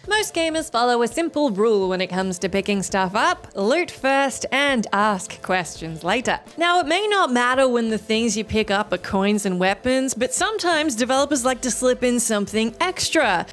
Most gamers follow a simple rule when it comes to picking stuff up: loot first and ask questions later. Now, it may not matter when the things you pick up are coins and weapons, but sometimes developers like to slip in something extra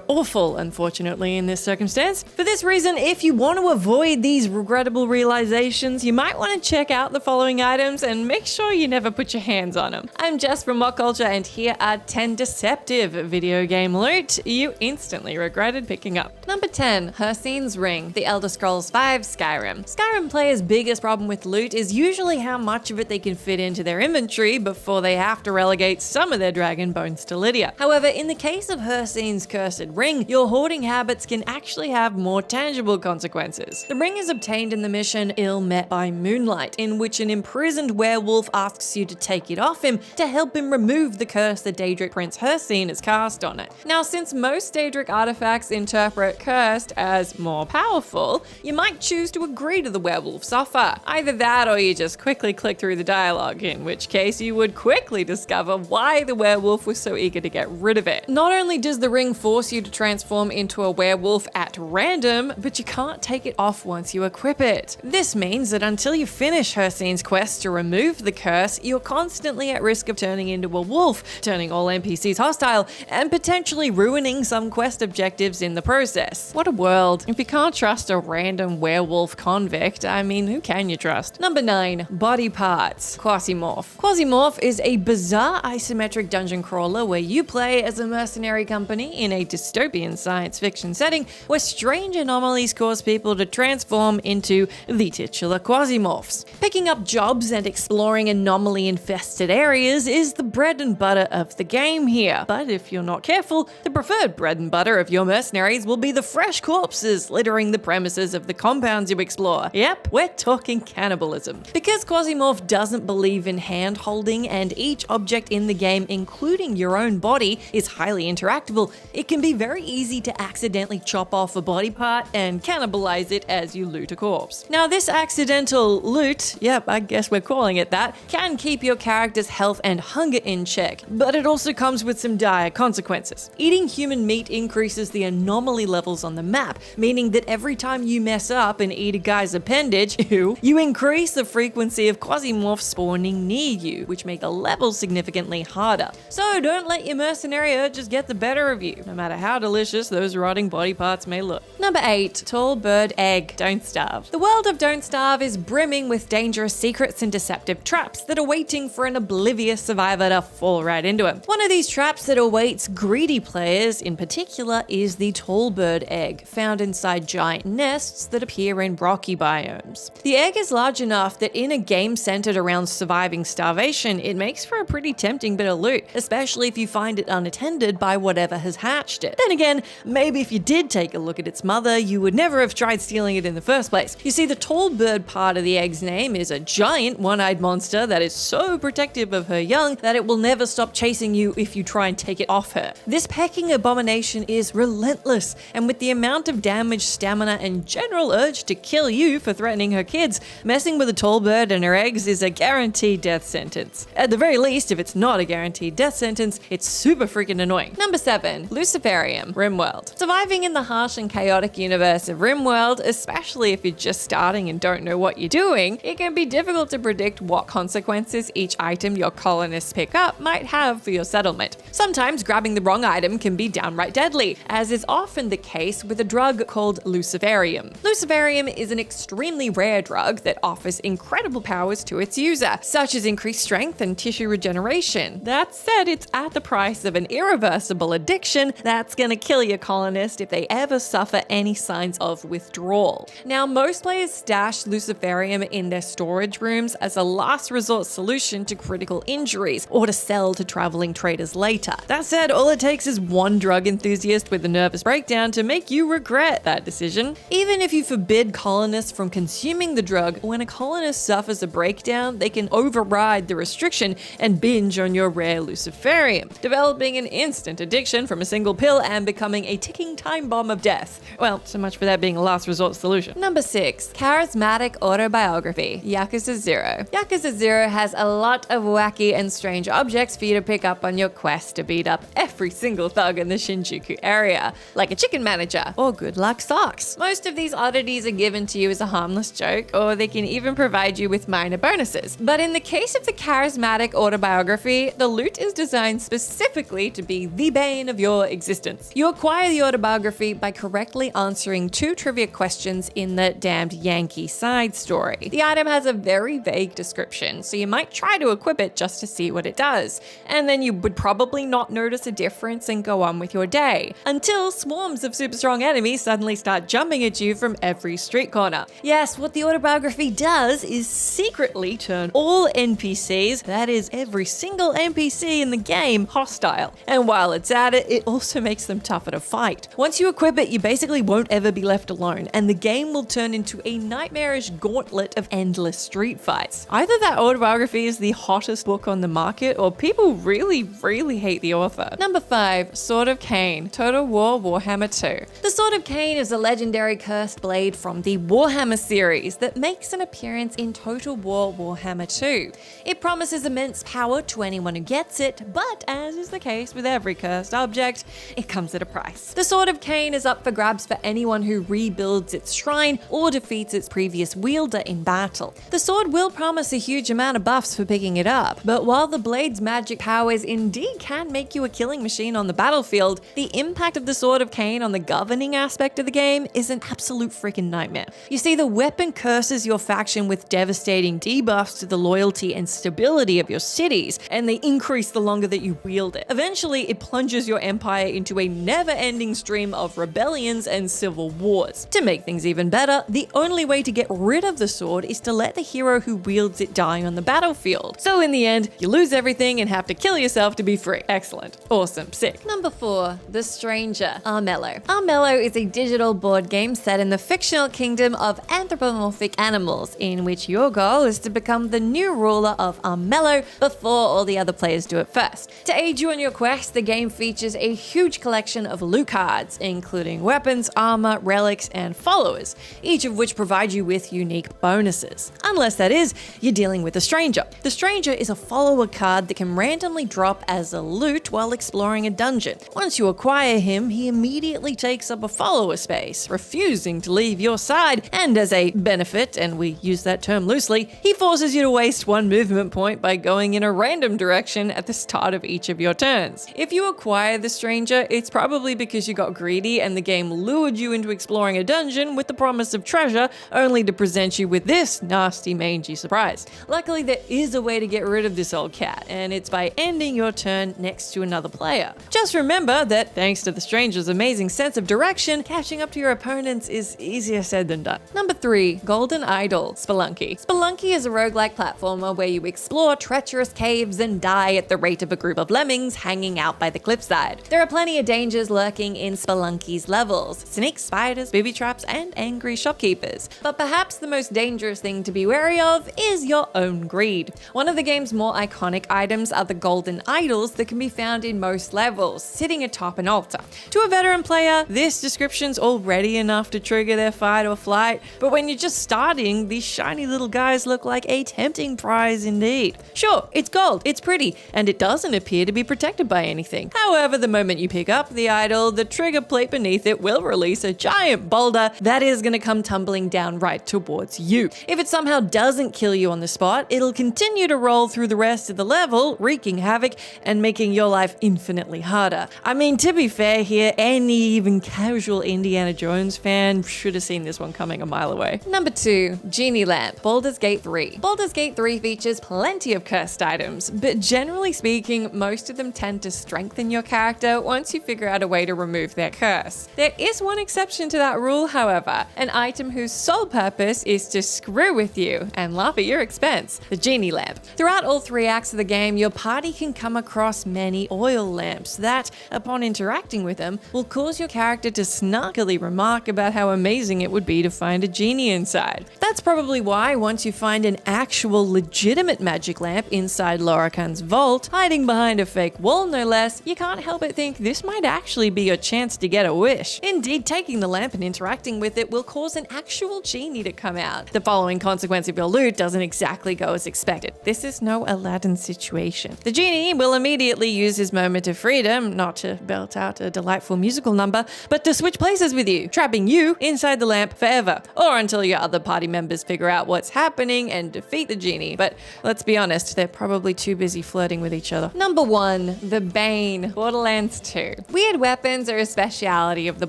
awful, unfortunately, in this circumstance. For this reason, if you want to avoid these regrettable realizations, you might want to check out the following items and make sure you never put your hands on them. I'm Jess from WhatCulture, and here are 10 deceptive video game loot you instantly regretted picking up. Number 10, Hircine's Ring, The Elder Scrolls V Skyrim. Skyrim players' biggest problem with loot is usually how much of it they can fit into their inventory before they have to relegate some of their dragon bones to Lydia. However, in the case of Hircine's Cursed Ring, your hoarding habits can actually have more tangible consequences. The ring is obtained in the mission Ill Met by Moonlight, in which an imprisoned werewolf asks you to take it off him to help him remove the curse the Daedric Prince Hircine has cast on it. Now, since most Daedric artifacts interpret cursed as more powerful, you might choose to agree to the werewolf's offer. Either that, or you just quickly click through the dialogue, in which case you would quickly discover why the werewolf was so eager to get rid of it. Not only does the ring force you to transform into a werewolf at random, but you can't take it off once you equip it. This means that until you finish Hircine's quest to remove the curse, you're constantly at risk of turning into a wolf, turning all NPCs hostile, and potentially ruining some quest objectives in the process. What a world. If you can't trust a random werewolf convict, I mean, who can you trust? Number 9, Body Parts, Quasy Morph. Quasy Morph is a bizarre isometric dungeon crawler where you play as a mercenary company in a dystopian science fiction setting where strange anomalies cause people to transform into the titular Quasimorphs. Picking up jobs and exploring anomaly-infested areas is the bread and butter of the game here, but if you're not careful, the preferred bread and butter of your mercenaries will be the fresh corpses littering the premises of the compounds you explore. Yep, we're talking cannibalism. Because Quasimorph doesn't believe in hand-holding and each object in the game, including your own body, is highly interactable, it can be very easy to accidentally chop off a body part and cannibalize it as you loot a corpse. Now, this accidental loot, yep, I guess we're calling it that, can keep your character's health and hunger in check, but it also comes with some dire consequences. Eating human meat increases the anomaly levels on the map, meaning that every time you mess up and eat a guy's appendage, you increase the frequency of Quasimorphs spawning near you, which make the levels significantly harder. So don't let your mercenary urges get the better of you, no matter how delicious those rotting body parts may look. Number 8, Tall Bird Egg, Don't Starve. The world of Don't Starve is brimming with dangerous secrets and deceptive traps that are waiting for an oblivious survivor to fall right into them. One of these traps that awaits greedy players in particular is the Tall Bird Egg, found inside giant nests that appear in rocky biomes. The egg is large enough that in a game centered around surviving starvation, it makes for a pretty tempting bit of loot, especially if you find it unattended by whatever has hatched it. Then again, maybe if you did take a look at its mother, you would never have tried stealing it in the first place. You see, the tall bird part of the egg's name is a giant one-eyed monster that is so protective of her young that it will never stop chasing you if you try and take it off her. This pecking abomination is relentless, and with the amount of damage, stamina, and general urge to kill you for threatening her kids, messing with a tall bird and her eggs is a guaranteed death sentence. At the very least, if it's not a guaranteed death sentence, it's super freaking annoying. Number 7, Luciferium, RimWorld. Surviving in the harsh and chaotic universe of RimWorld, especially if you're just starting and don't know what you're doing, it can be difficult to predict what consequences each item your colonists pick up might have for your settlement. Sometimes grabbing the wrong item can be downright deadly, as is often the case with a drug called Luciferium. Luciferium is an extremely rare drug that offers incredible powers to its user, such as increased strength and tissue regeneration. That said, it's at the price of an irreversible addiction that's gonna kill your colonist if they ever suffer any signs of withdrawal. Now, most players stash Luciferium in their storage rooms as a last resort solution to critical injuries, or to sell to traveling traders later. That said, all it takes is one drug enthusiast with a nervous breakdown to make you regret that decision. Even if you forbid colonists from consuming the drug, when a colonist suffers a breakdown, they can override the restriction and binge on your rare Luciferium, developing an instant addiction from a single pill and becoming a ticking time bomb of death. Well, so much for that being a last resort solution. Number 6, Charismatic Autobiography, Yakuza 0. Yakuza 0 has a lot of wacky and strange objects for you to pick up on your quest to beat up every single thug in the Shinjuku area. like a chicken manager or good luck socks. Most of these oddities are given to you as a harmless joke, or they can even provide you with minor bonuses. But in the case of the Charismatic Autobiography, the loot is designed specifically to be the bane of your existence. You acquire the autobiography by correctly answering 2 trivia questions in the Damned Yankee side story. The item has a very vague description, so you might try to equip it just to see what it does. And then you would probably not notice a difference and go on with your day, until swarms of super strong enemies suddenly start jumping at you from every street corner. Yes, what the autobiography does is secretly turn all NPCs, that is every single NPC in the game, hostile. And while it's at it, it also makes them tougher to fight. Once you equip it, you basically won't ever be left alone, and the game will turn into a nightmarish gauntlet of endless street fights. Either that autobiography is the hottest book on the market, or people really hate the author. Number 5, Sword of Cain, Total War Warhammer 2. The Sword of Cain is a legendary cursed blade from the Warhammer series that makes an appearance in Total War Warhammer 2. It promises immense power to anyone who gets it, but as is the case with every cursed object, it comes at a price. The Sword of Cain is up for grabs for anyone who rebuilds its shrine or defeats its previous wielder in battle. The sword will promise a huge amount of buffs for picking it up, but while the blade's magic powers indeed can make you a killing machine on the battlefield, the impact of the Sword of Cain on the governing aspect of the game is an absolute freaking nightmare. You see, the weapon curses your faction with devastating debuffs to the loyalty and stability of your cities, and they increase the longer that you wield it. Eventually, it plunges your empire into a never-ending stream of rebellions and civil wars. To make things even better, the only way to get rid of the sword is to let the hero who wields it die on the battlefield. So in the end, you lose everything and have to kill yourself to be free. Excellent. Awesome. Sick. Number 4, The Stranger, Armello. Armello is a digital board game set in the fictional kingdom of anthropomorphic animals, in which your goal is to become the new ruler of Armello before all the other players do it first. To aid you in your quest, the game features a huge collection of loot cards, including weapons, armor, relics, and followers, each of which provide you with unique bonuses. Unless that is, you're dealing with a stranger. The stranger is a follower card that can randomly drop as a loot while exploring a dungeon. Once you acquire him, he immediately takes up a follower space, refusing to leave your side, and as a benefit, and we use that term loosely, he forces you to waste 1 movement point by going in a random direction at the start of each of your turns. If you acquire the stranger, it's probably because you got greedy and the game lured you into exploring a dungeon with the promise of treasure, only to present you with this nasty mangy surprise. Luckily, there is a way to get rid of this old cat, and it's by ending your turn next to another player. Just remember that thanks to the stranger's amazing sense of direction, catching up to your opponents is easier said than done. Number 3, Golden Idol, Spelunky. Spelunky is a roguelike platformer where you explore treacherous caves and die at the rate of a group of lemmings hanging out by the cliffside. There are plenty of dangers lurking in Spelunky's levels: snakes, spiders, booby traps, and angry shopkeepers. But perhaps the most dangerous thing to be wary of is your own greed. One of the game's more iconic items are the golden idols that can be found in most levels, sitting atop an altar. To a veteran player, this description's already enough to trigger their fight or flight, but when you're just starting, these shiny little guys look like a tempting prize indeed. Sure, it's gold, it's pretty, and it doesn't appear to be protected by anything. However, the moment you pick up the idol, the trigger plate beneath it will release a giant boulder that is going to come tumbling down right towards you. If it somehow doesn't kill you on the spot, it'll continue to roll through the rest of the level, wreaking havoc and making your life infinitely harder. I mean, to be fair here, any even casual Indiana Jones fan should have seen this one coming a mile away. Number 2, Genie Lamp, Baldur's Gate 3. Baldur's Gate 3 features plenty of cursed items, but generally speaking, most of them tend to strengthen your character once you figure out a way to remove their curse. There is one exception to that rule, however, an item whose sole purpose is to screw with you and laugh at your expense: the Genie Lamp. Throughout all 3 acts of the game, your party can come across many oil lamps that, upon interacting with them, will cause your character to snarkily remark about how amazing it would be to find a genie inside. That's probably why once you find an actual legitimate magic lamp inside Lorikhan's vault, hiding behind a fake wall no less, you can't help but think this might actually be your chance to get a wish. Indeed, taking the lamp and interacting with it will cause an actual genie to come out. The following consequence of your loot doesn't exactly go as expected. This is no Aladdin situation. The genie will immediately use his moment of freedom, not to belt out a delightful delightful musical number, but to switch places with you, trapping you inside the lamp forever, or until your other party members figure out what's happening and defeat the genie. But let's be honest, they're probably too busy flirting with each other. Number 1, the Bane, Borderlands 2. Weird weapons are a speciality of the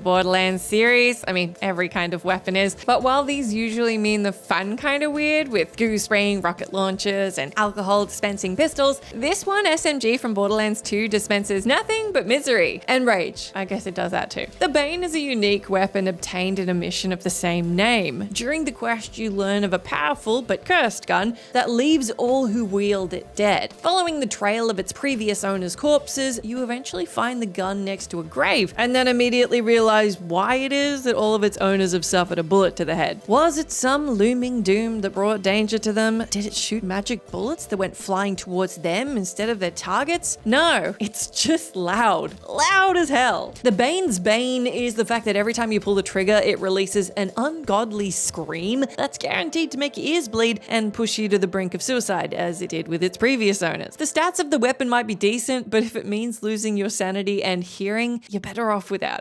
Borderlands series. I mean, every kind of weapon is, but while these usually mean the fun kind of weird, with goo spraying rocket launchers and alcohol dispensing pistols, this one SMG from Borderlands 2 dispenses nothing but misery and rage. I guess it does that too. The Bane is a unique weapon obtained in a mission of the same name. During the quest, you learn of a powerful but cursed gun that leaves all who wield it dead. Following the trail of its previous owner's corpses, you eventually find the gun next to a grave, and then immediately realize why it is that all of its owners have suffered a bullet to the head. Was it some looming doom that brought danger to them? Did it shoot magic bullets that went flying towards them instead of their targets? No, it's just loud. Loud as hell. The Bane's bane is the fact that every time you pull the trigger, it releases an ungodly scream that's guaranteed to make your ears bleed and push you to the brink of suicide, as it did with its previous owners. The stats of the weapon might be decent, but if it means losing your sanity and hearing, you're better off without it.